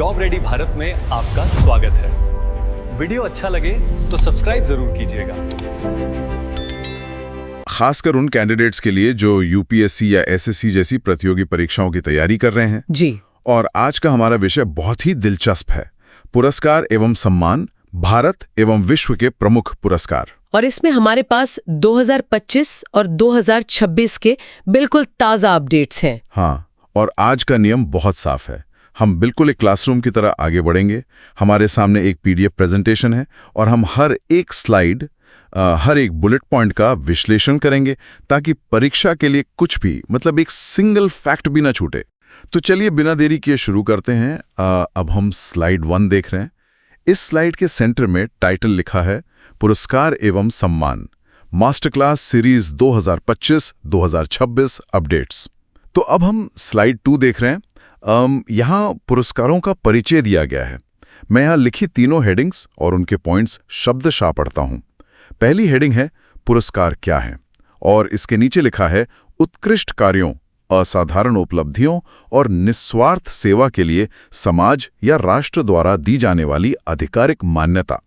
Job ready Bharat में आपका स्वागत है। वीडियो अच्छा लगे तो सब्सक्राइब जरूर कीजिएगा। खासकर उन कैंडिडेट्स के लिए जो यूपीएससी या एसएससी जैसी प्रतियोगी परीक्षाओं की तैयारी कर रहे हैं। जी। और आज का हमारा विषय बहुत ही दिलचस्प है, पुरस्कार एवं सम्मान, भारत एवं विश्व के प्रमुख पुरस्कार। और इसमें हमारे पास 2025 और 2026 के बिल्कुल ताज़ा अपडेट्स हैं। हाँ, और आज का नियम बहुत साफ है। हम बिल्कुल एक क्लासरूम की तरह आगे बढ़ेंगे। हमारे सामने एक पीडीएफ प्रेजेंटेशन है और हम हर एक स्लाइड, हर एक बुलेट पॉइंट का विश्लेषण करेंगे ताकि परीक्षा के लिए कुछ भी, मतलब एक सिंगल फैक्ट भी ना छूटे। तो चलिए बिना देरी किए शुरू करते हैं। अब हम स्लाइड 1 देख रहे हैं। इस स्लाइड के सेंटर में टाइटल लिखा है पुरस्कार एवं सम्मान, मास्टर क्लास सीरीज 2025-2026 अपडेट्स। तो अब हम स्लाइड 2 देख रहे हैं। यहाँ पुरस्कारों का परिचय दिया गया है। मैं यहाँ लिखी तीनों हेडिंग्स और उनके पॉइंट्स शब्दशः पढ़ता हूँ। पहली हेडिंग है पुरस्कार क्या है, और इसके नीचे लिखा है उत्कृष्ट कार्यों, असाधारण उपलब्धियों और निस्वार्थ सेवा के लिए समाज या राष्ट्र द्वारा दी जाने वाली आधिकारिक मान्यता।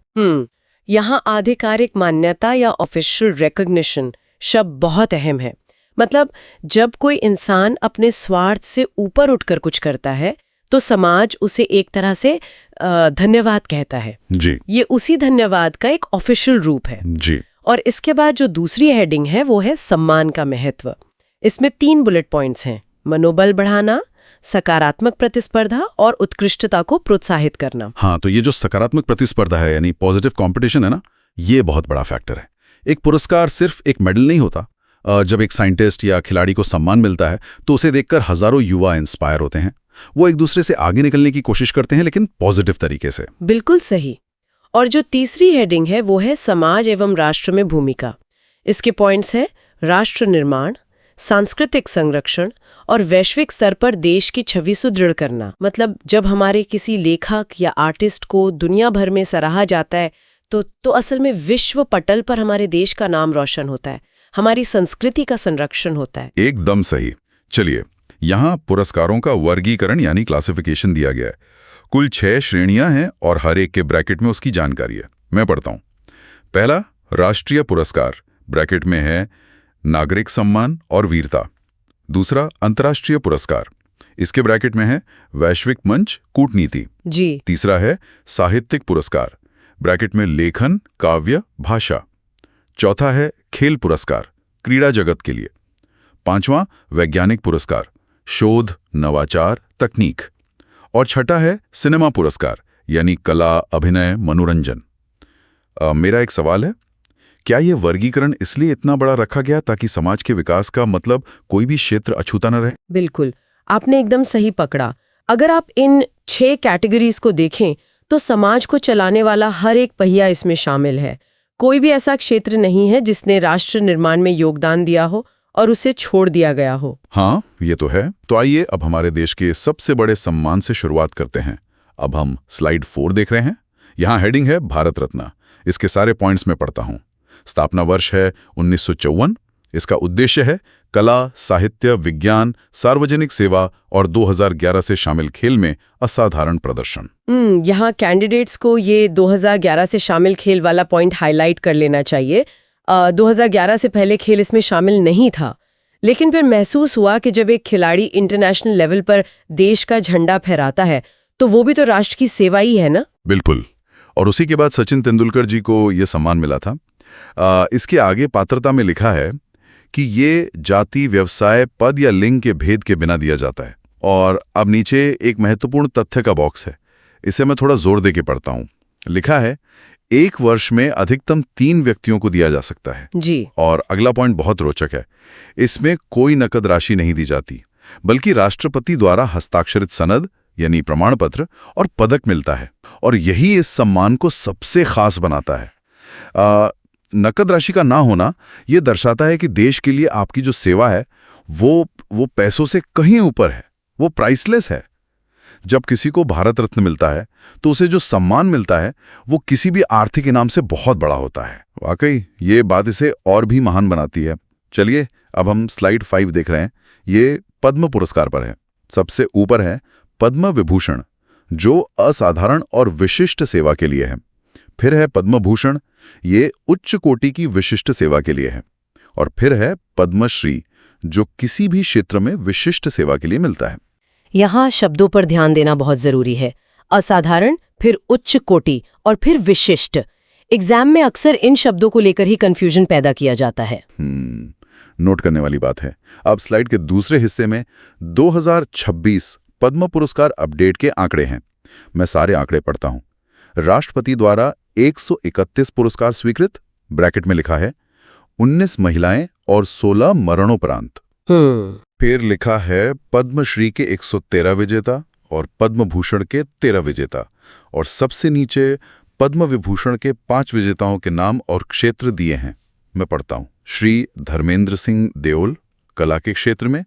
यहाँ आधिकारिक मान्यता या ऑफिशियल रिकॉग्निशन शब्द बहुत अहम है। मतलब जब कोई इंसान अपने स्वार्थ से ऊपर उठकर कुछ करता है तो समाज उसे एक तरह से धन्यवाद कहता है। जी। ये उसी धन्यवाद का एक ऑफिशियल रूप है। जी। और इसके बाद जो दूसरी हेडिंग है वो है सम्मान का महत्व। इसमें 3 बुलेट पॉइंट्स हैं: मनोबल बढ़ाना, सकारात्मक प्रतिस्पर्धा और उत्कृष्टता को प्रोत्साहित करना। हाँ, तो ये जो सकारात्मक प्रतिस्पर्धा है यानी पॉजिटिव कंपटीशन है ना, ये बहुत बड़ा फैक्टर है। एक पुरस्कार सिर्फ एक मेडल नहीं होता। जब एक साइंटिस्ट या खिलाड़ी को सम्मान मिलता है तो उसे देखकर हजारों युवा इंस्पायर होते हैं। वो एक दूसरे से आगे निकलने की कोशिश करते हैं, लेकिन पॉजिटिव तरीके से। बिल्कुल सही। और जो तीसरी हेडिंग है वो है समाज एवं राष्ट्र में भूमिका। इसके पॉइंट्स हैं राष्ट्र निर्माण, सांस्कृतिक संरक्षण और वैश्विक स्तर पर देश की छवि सुदृढ़ करना। मतलब जब हमारे किसी लेखक या आर्टिस्ट को दुनिया भर में सराहा जाता है तो असल में विश्व पटल पर हमारे देश का नाम रोशन होता है, हमारी संस्कृति का संरक्षण होता है। एकदम सही। चलिए, यहाँ पुरस्कारों का वर्गीकरण यानी क्लासिफिकेशन दिया गया है। कुल 6 श्रेणियां हैं और हर एक के ब्रैकेट में उसकी जानकारी है। मैं पढ़ता हूँ। पहला, राष्ट्रीय पुरस्कार, ब्रैकेट में है नागरिक सम्मान और वीरता। दूसरा, अंतर्राष्ट्रीय पुरस्कार, इसके ब्रैकेट में है वैश्विक मंच, कूटनीति। जी। तीसरा है साहित्यिक पुरस्कार, ब्रैकेट में लेखन, काव्य, भाषा। चौथा है खेल पुरस्कार, क्रीड़ा जगत के लिए। 5वां, वैज्ञानिक पुरस्कार, शोध, नवाचार, तकनीक। और छठा है सिनेमा पुरस्कार, यानी कला, अभिनय, मनोरंजन। मेरा एक सवाल है, क्या यह वर्गीकरण इसलिए इतना बड़ा रखा गया ताकि समाज के विकास का मतलब कोई भी क्षेत्र अछूता न रहे? बिल्कुल, आपने एकदम सही पकड़ा। अगर आप इन 6 कैटेगरीज को देखें तो समाज को चलाने वाला हर एक पहिया इसमें शामिल है। कोई भी ऐसा क्षेत्र नहीं है जिसने राष्ट्र निर्माण में योगदान दिया हो और उसे छोड़ दिया गया हो। हाँ, ये तो है। तो आइए अब हमारे देश के सबसे बड़े सम्मान से शुरुआत करते हैं। अब हम स्लाइड 4 देख रहे हैं। यहाँ हेडिंग है भारत रत्न। इसके सारे पॉइंट्स में पढ़ता हूँ। स्थापना वर्ष है 1954। इसका उद्देश्य है कला, साहित्य, विज्ञान, सार्वजनिक सेवा और 2011 से शामिल खेल में असाधारण प्रदर्शन। यहाँ कैंडिडेट्स को ये 2011 से शामिल खेल वाला पॉइंट हाईलाइट कर लेना चाहिए। 2011 से पहले खेल इसमें शामिल नहीं था, लेकिन फिर महसूस हुआ कि जब एक खिलाड़ी इंटरनेशनल लेवल पर देश का झंडा फहराता है तो वो भी तो राष्ट्र की सेवा ही है ना। बिल्कुल। और उसी के बाद सचिन तेंदुलकर जी को ये सम्मान मिला था। इसके आगे पात्रता में लिखा है कि ये जाति, व्यवसाय, पद या लिंग के भेद के बिना दिया जाता है। और अब नीचे एक महत्वपूर्ण तथ्य का बॉक्स है। इसे मैं थोड़ा जोर देके पढ़ता हूँ। लिखा है 1 वर्ष में अधिकतम 3 व्यक्तियों को दिया जा सकता है। जी। और अगला पॉइंट बहुत रोचक है। इसमें कोई नकद राशि नहीं दी जाती, बल्कि राष्ट्रपति द्वारा हस्ताक्षरित सनद यानी प्रमाण पत्र और पदक मिलता है। और यही इस सम्मान को सबसे खास बनाता है। नकद राशि का ना होना यह दर्शाता है कि देश के लिए आपकी जो सेवा है वो पैसों से कहीं ऊपर है, वो प्राइसलेस है। जब किसी को भारत रत्न मिलता है तो उसे जो सम्मान मिलता है वो किसी भी आर्थिक इनाम से बहुत बड़ा होता है। वाकई ये बात इसे और भी महान बनाती है। चलिए अब हम स्लाइड 5 देख रहे हैं। ये पद्म पुरस्कार पर है। सबसे ऊपर है पद्म विभूषण, जो असाधारण और विशिष्ट सेवा के लिए है। फिर है पद्म भूषण, ये उच्च कोटि की विशिष्ट सेवा के लिए है। और फिर है पद्मश्री, जो किसी भी क्षेत्र में विशिष्ट सेवा के लिए मिलता है। यहाँ शब्दों पर ध्यान देना बहुत जरूरी है। असाधारण, फिर उच्च कोटि और फिर विशिष्ट। एग्जाम में अक्सर इन शब्दों को लेकर ही कंफ्यूजन पैदा किया जाता है। नोट करने वाली बात है। अब स्लाइड के दूसरे हिस्से में 2026 पद्म पुरस्कार अपडेट के आंकड़े हैं। मैं सारे आंकड़े पढ़ता हूं। राष्ट्रपति द्वारा 131 पुरस्कार स्वीकृत, ब्रैकेट में लिखा है 19 महिलाएं और 16 मरणोपरांत। फिर लिखा है पद्मश्री के 113 विजेता और पद्म भूषण के 13 विजेता, और सबसे नीचे पद्म विभूषण के 5 विजेताओं के नाम और क्षेत्र दिए हैं। मैं पढ़ता हूं। श्री धर्मेंद्र सिंह देओल, कला के क्षेत्र में।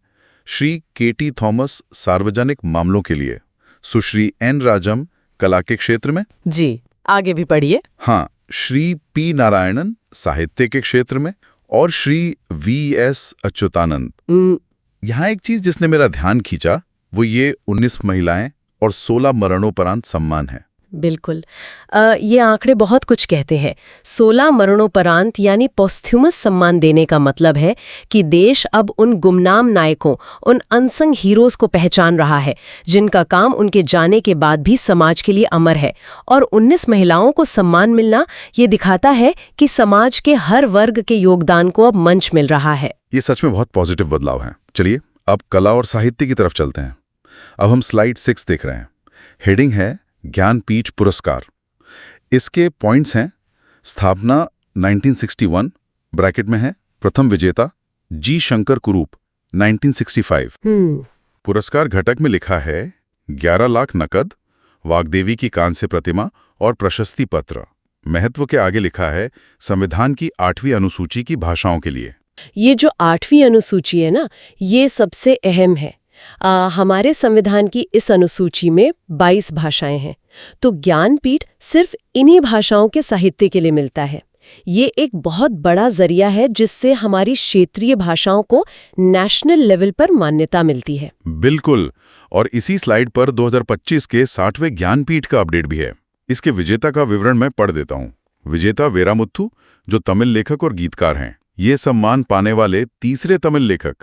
श्री केटी थॉमस, सार्वजनिक मामलों के लिए। सुश्री एन राजम, कला के क्षेत्र में। जी, आगे भी पढ़िए। हाँ, श्री पी नारायणन, साहित्य के क्षेत्र में। और श्री वी.एस. अच्युतानंद। यहाँ एक चीज जिसने मेरा ध्यान खींचा वो ये 19 महिलाएं और 16 मरणोपरांत सम्मान है। बिल्कुल। ये आंकड़े बहुत कुछ कहते हैं। 16 मरणोपरांत यानी पोस्थ्यूमस सम्मान देने का मतलब है कि देश अब उन गुमनाम नायकों, उन अनसंग हीरोज को पहचान रहा है जिनका काम उनके जाने के बाद भी समाज के लिए अमर है। और 19 महिलाओं को सम्मान मिलना ये दिखाता है कि समाज के हर वर्ग के योगदान को अब मंच मिल रहा है। ये सच में बहुत पॉजिटिव बदलाव है। चलिए अब कला और साहित्य की तरफ चलते हैं। अब हम स्लाइड 6 देख रहे हैं। हेडिंग है ज्ञानपीठ पुरस्कार। इसके पॉइंट्स हैं स्थापना 1961, ब्रैकेट में है प्रथम विजेता जी शंकर कुरूप 1965। पुरस्कार घटक में लिखा है 11 लाख नकद, वाग्देवी की कांस्य प्रतिमा और प्रशस्ति पत्र। महत्व के आगे लिखा है संविधान की 8वीं अनुसूची की भाषाओं के लिए। ये जो 8वीं अनुसूची है ना, ये सबसे अहम है। हमारे संविधान की इस अनुसूची में 22 भाषाएं हैं, तो ज्ञानपीठ सिर्फ इन्हीं भाषाओं के साहित्य के लिए मिलता है। ये एक बहुत बड़ा जरिया है जिससे हमारी क्षेत्रीय भाषाओं को नेशनल लेवल पर मान्यता मिलती है। बिल्कुल। और इसी स्लाइड पर 2025 के 60वें ज्ञानपीठ का अपडेट भी है। इसके विजेता का विवरण मैं पढ़ देता हूँ। विजेता वीरामुथु, जो तमिल लेखक और गीतकार हैं। ये सम्मान पाने वाले तीसरे तमिल लेखक,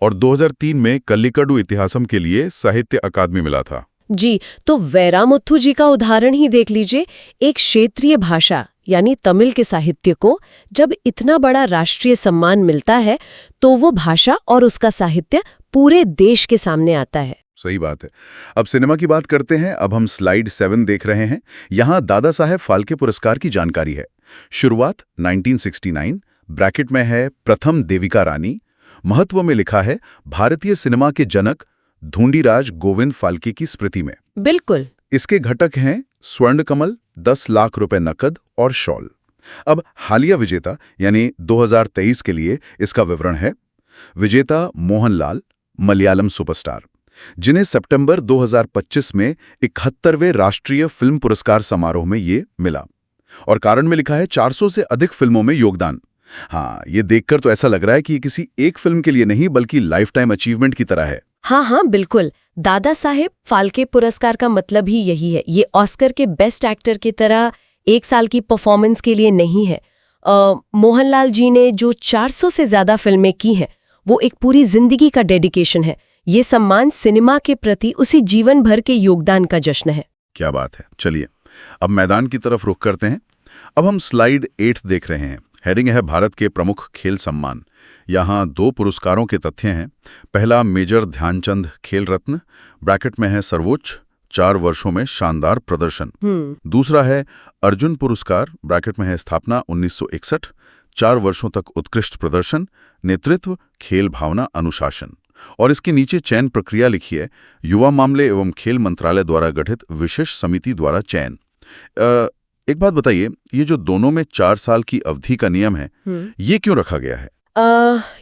और 2003 में कल्लिकडू इतिहासम के लिए साहित्य अकादमी मिला था। जी, तो वीरामुथु जी का उदाहरण ही देख लीजिए। एक क्षेत्रीय भाषा यानी तमिल के साहित्य को जब इतना बड़ा राष्ट्रीय सम्मान मिलता है तो वो भाषा और उसका साहित्य पूरे देश के सामने आता है। सही बात है। अब सिनेमा की बात करते हैं। अब हम स्लाइड 7 देख रहे हैं। यहाँ दादा साहेब फाल्के पुरस्कार की जानकारी है। शुरुआत 1969, ब्रैकेट में है प्रथम देविका रानी। महत्व में लिखा है भारतीय सिनेमा के जनक धूंडीराज गोविंद फाल्के की स्मृति में। बिल्कुल। इसके घटक हैं स्वर्ण कमल, 10 लाख रुपए नकद और शॉल। अब हालिया विजेता यानी 2023 के लिए इसका विवरण है। विजेता मोहनलाल, मलयालम सुपरस्टार, जिन्हें सितंबर 2025 में 71वें राष्ट्रीय फिल्म पुरस्कार समारोह में ये मिला। और कारण में लिखा है 400 से अधिक फिल्मों में योगदान। हाँ, ये देखकर तो ऐसा लग रहा है कि ये किसी एक फिल्म के लिए नहीं बल्कि लाइफ टाइम अचीवमेंट की तरह है। हाँ, बिल्कुल। दादा साहेब फाल्के पुरस्कार का मतलब ही यही है। ये ऑस्कर के बेस्ट एक्टर की तरह एक साल की परफॉर्मेंस के लिए नहीं है। मोहनलाल जी ने जो 400 से ज्यादा फिल्में की हैं, वो एक पूरी जिंदगी का डेडिकेशन है। ये सम्मान सिनेमा के प्रति उसी जीवन भर के योगदान का जश्न है। क्या बात है। चलिए अब मैदान की तरफ रुख करते हैं। अब हम स्लाइड 8 देख रहे हैं। हेडिंग है भारत के प्रमुख खेल सम्मान। यहाँ 2 पुरस्कारों के तथ्य हैं। पहला मेजर ध्यानचंद खेल रत्न, ब्रैकेट में है सर्वोच्च, 4 वर्षों में शानदार प्रदर्शन। दूसरा है अर्जुन पुरस्कार, ब्रैकेट में है स्थापना 1961, 4 वर्षों तक उत्कृष्ट प्रदर्शन, नेतृत्व, खेल भावना, अनुशासन। और इसके नीचे चयन प्रक्रिया लिखी है, युवा मामले एवं खेल मंत्रालय द्वारा गठित विशेष समिति द्वारा चयन। एक बात बताइए, ये जो दोनों में 4 साल की अवधि का नियम है, ये क्यों रखा गया है?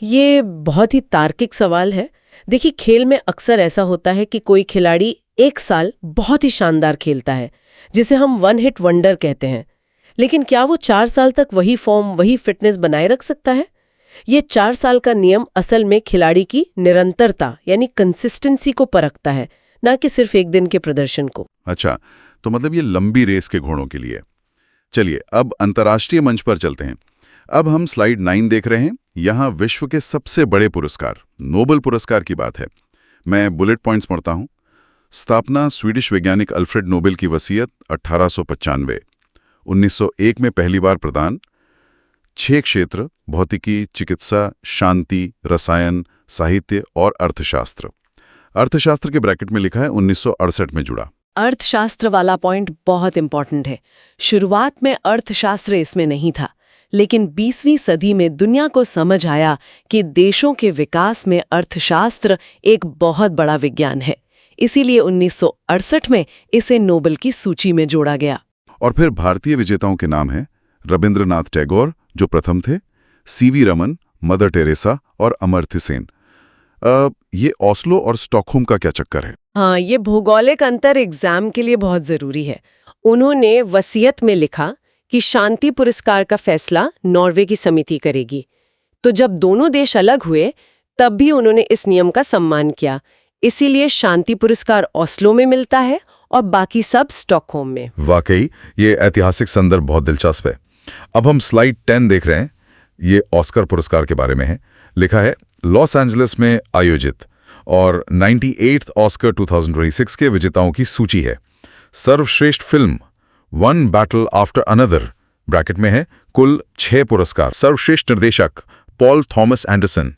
ये बहुत ही तार्किक सवाल है। देखिए, खेल में अक्सर ऐसा होता है कि कोई खिलाड़ी एक साल बहुत ही शानदार खेलता है, जिसे हम वन हिट वंडर कहते हैं। लेकिन क्या वो 4 साल तक वही फॉर्म, वही फिटनेस बनाए रख सकता है? ये 4 साल का नियम असल में खिलाड़ी की निरंतरता यानी कंसिस्टेंसी को परखता है, ना कि सिर्फ एक दिन के प्रदर्शन को। अच्छा, तो मतलब ये लंबी रेस के घोड़ों के लिए। चलिए अब अंतर्राष्ट्रीय मंच पर चलते हैं। अब हम स्लाइड 9 देख रहे हैं। यहाँ विश्व के सबसे बड़े पुरस्कार नोबेल पुरस्कार की बात है। मैं बुलेट पॉइंट्स पढ़ता हूँ। स्थापना स्वीडिश वैज्ञानिक अल्फ्रेड नोबेल की वसीयत 1895। 1901 में पहली बार प्रदान। 6 क्षेत्र भौतिकी, चिकित्सा, शांति, रसायन, साहित्य और अर्थशास्त्र। अर्थशास्त्र के ब्रैकेट में लिखा है 1968 में जुड़ा। अर्थशास्त्र वाला पॉइंट बहुत इंपॉर्टेंट है। शुरुआत में अर्थशास्त्र इसमें नहीं था, लेकिन 20वीं सदी में दुनिया को समझ आया कि देशों के विकास में अर्थशास्त्र एक बहुत बड़ा विज्ञान है। इसीलिए 1968 में इसे नोबेल की सूची में जोड़ा गया। और फिर भारतीय विजेताओं के नाम हैं रविंद्रनाथ टैगोर जो प्रथम थे, सीवी रमन, मदर टेरेसा और अमर्त्य सेन। ये ओस्लो और स्टॉकहोम का क्या चक्कर है? हाँ, ये भौगोलिक अंतर एग्जाम के लिए बहुत जरूरी है। उन्होंने वसीयत में लिखा कि शांति पुरस्कार का फैसला नॉर्वे की समिति करेगी। तो जब दोनों देश अलग हुए तब भी उन्होंने इस नियम का सम्मान किया। इसीलिए शांति पुरस्कार ओस्लो में मिलता है और बाकी सब स्टॉकहोम में। वाकई ये ऐतिहासिक संदर्भ बहुत दिलचस्प है। अब हम स्लाइड 10 देख रहे हैं। ये ऑस्कर पुरस्कार के बारे में है। लिखा है लॉस एंजलिस में आयोजित और 98th ऑस्कर 2026 के विजेताओं की सूची है। सर्वश्रेष्ठ film one battle after another bracket में है कुल 6 पुरस्कार। सर्वश्रेष्ठ निर्देशक पॉल थॉमस एंडरसन।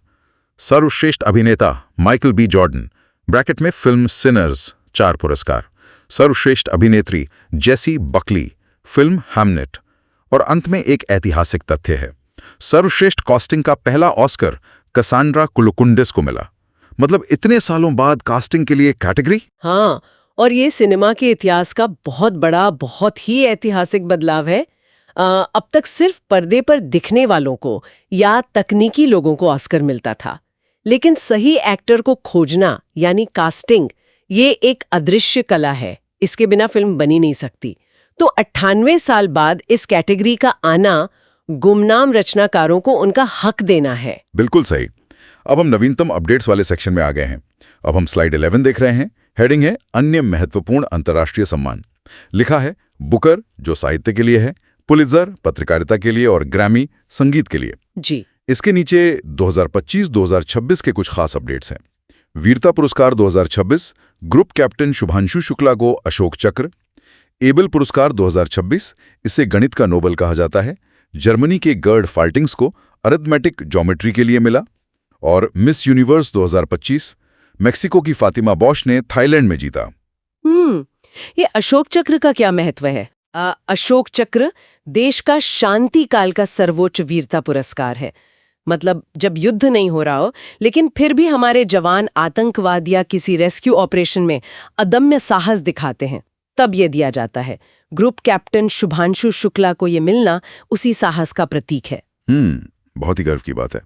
सर्वश्रेष्ठ अभिनेता माइकल बी जॉर्डन ब्रैकेट में फिल्म सिनर्स 4 पुरस्कार। सर्वश्रेष्ठ अभिनेत्री जेसी बकली फिल्म हैमनेट। और अंत में एक ऐतिहासिक तथ्य है, सर्वश्रेष्ठ कास्टिंग का पहला ऑस्कर कसांड्रा कुलुकुंडिस को मिला। मतलब इतने सालों बाद कास्टिंग के लिए कैटेगरी। हाँ, और ये सिनेमा के इतिहास का बहुत बड़ा, बहुत ही ऐतिहासिक बदलाव है। अब तक सिर्फ पर्दे पर दिखने वालों को या तकनीकी लोगों को ऑस्कर मिलता था, लेकिन सही एक्टर को खोजना यानी कास्टिंग ये एक अदृश्य कला है। इसके बिना फिल्म बनी नहीं सकती। तो 98 साल बाद इस कैटेगरी का आना गुमनाम रचनाकारों को उनका हक देना है। बिल्कुल सही। अब हम नवीनतम अपडेट्स वाले सेक्शन में आ गए हैं। अब हम स्लाइड 11 देख रहे हैं। हेडिंग है अन्य महत्वपूर्ण अंतर्राष्ट्रीय सम्मान। लिखा है बुकर जो साहित्य के लिए है, पुलित्जर पत्रकारिता के लिए और ग्रैमी संगीत के लिए। जी। इसके नीचे 2025-2026 के कुछ खास अपडेट्स हैं। वीरता पुरस्कार 2026 ग्रुप कैप्टन शुभांशु शुक्ला को अशोक चक्र। एबल पुरस्कार 2026 इसे गणित का नोबेल कहा जाता है। जर्मनी के गर्ड फाल्टिंग्स को अरिथमेटिक ज्योमेट्री के लिए मिला। और मिस यूनिवर्स 2025 मेक्सिको की फातिमा बॉश ने थाईलैंड में जीता। ये अशोक चक्र का क्या महत्व है? अशोक चक्र देश का शांति काल का सर्वोच्च वीरता पुरस्कार है। मतलब जब युद्ध नहीं हो रहा हो लेकिन फिर भी हमारे जवान आतंकवाद या किसी रेस्क्यू ऑपरेशन में अदम्य साहस दिखाते हैं, तब ये दिया जाता है। ग्रुप कैप्टन शुभांशु शुक्ला को ये मिलना उसी साहस का प्रतीक है। बहुत ही गर्व की बात है।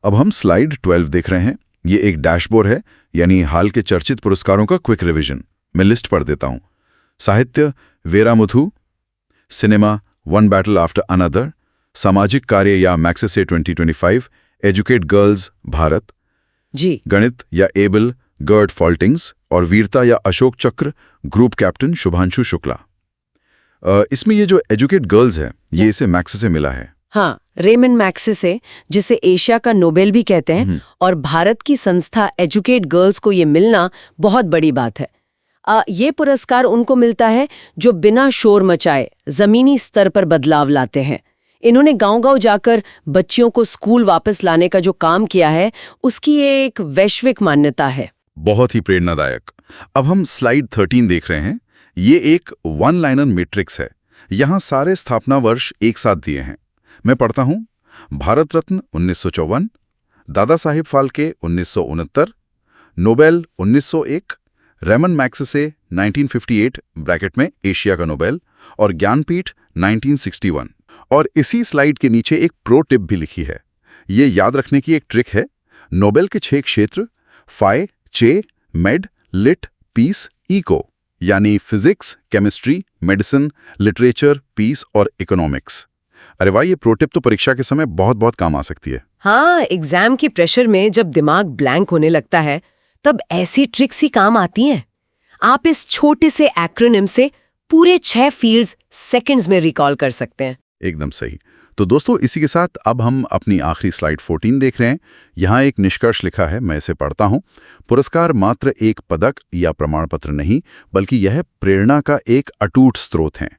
अब हम स्लाइड 12 देख रहे हैं। ये एक डैशबोर्ड है, यानी हाल के चर्चित पुरस्कारों का क्विक रिवीजन। मैं लिस्ट पढ़ देता हूं। साहित्य Vairamuthu, cinema one battle after another, सामाजिक कार्य या Magsaysay 2025, educate girls Bharat ji, गणित या एबल गर्ड फाल्टिंग्स और वीरता या अशोक चक्र ग्रुप कैप्टन शुभांशु शुक्ला। इसमें ये जो एजुकेट गर्ल्स है ये इसे मैक्सेसे मिला है। हाँ, रेमंड मैग्सेसे जिसे एशिया का नोबेल भी कहते हैं, और भारत की संस्था एजुकेट गर्ल्स को ये मिलना बहुत बड़ी बात है। ये पुरस्कार उनको मिलता है जो बिना शोर मचाए जमीनी स्तर पर बदलाव लाते हैं। इन्होंने गांव-गांव जाकर बच्चियों को स्कूल वापस लाने का जो काम किया है उसकी ये एक वैश्विक मान्यता है। बहुत ही प्रेरणादायक। अब हम स्लाइड 13 देख रहे हैं। ये एक वन लाइनर मैट्रिक्स है। यहाँ सारे स्थापना वर्ष एक साथ दिए हैं। मैं पढ़ता हूँ। Bharat Ratna 1954, Dada Sahib Phalke 1969, Nobel 1901, Ramon Magsaysay 1958 bracket में एशिया का नोबेल और ज्ञानपीठ 1961। और इसी स्लाइड के नीचे एक प्रो टिप भी लिखी है। ये याद रखने की एक ट्रिक है। नोबेल के 6 क्षेत्र phy, che, med, lit, peace, eco यानी physics, chemistry, medicine, literature, peace और इकोनॉमिक्स। अरे वाह, ये प्रो टिप तो परीक्षा के समय बहुत बहुत काम आ सकती है। हाँ, एग्जाम के प्रेशर में जब दिमाग ब्लैंक होने लगता है तब ऐसी ट्रिक्स ही काम आती हैं। आप इस छोटे से एक्रोनिम से पूरे 6 फील्ड्स सेकंड्स में रिकॉल कर सकते हैं। एकदम सही। तो दोस्तों, इसी के साथ अब हम अपनी आखिरी स्लाइड 14 देख रहे हैं। यहाँ एक निष्कर्ष लिखा है, मैं इसे पढ़ता हूँ। पुरस्कार मात्र एक पदक या प्रमाण पत्र नहीं, बल्कि यह प्रेरणा का एक अटूट स्रोत है।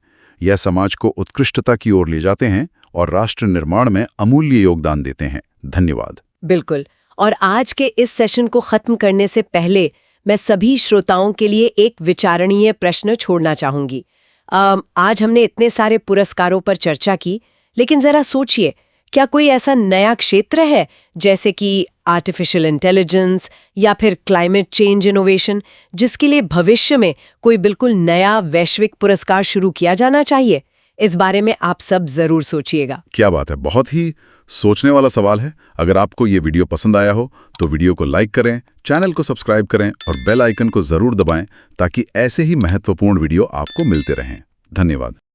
यह समाज को उत्कृष्टता की ओर ले जाते हैं और राष्ट्र निर्माण में अमूल्य योगदान देते हैं। धन्यवाद। बिल्कुल। और आज के इस सेशन को खत्म करने से पहले मैं सभी श्रोताओं के लिए एक विचारणीय प्रश्न छोड़ना चाहूंगी। आज हमने इतने सारे पुरस्कारों पर चर्चा की, लेकिन जरा सोचिए, क्या कोई ऐसा नया क्षेत्र है जैसे कि आर्टिफिशियल इंटेलिजेंस या फिर क्लाइमेट चेंज इनोवेशन, जिसके लिए भविष्य में कोई बिल्कुल नया वैश्विक पुरस्कार शुरू किया जाना चाहिए? इस बारे में आप सब जरूर सोचिएगा। क्या बात है, बहुत ही सोचने वाला सवाल है। अगर आपको ये वीडियो पसंद आया हो तो वीडियो को लाइक करें, चैनल को सब्सक्राइब करें और बेल आइकन को जरूर दबाएं ताकि ऐसे ही महत्वपूर्ण वीडियो आपको मिलते रहें। धन्यवाद।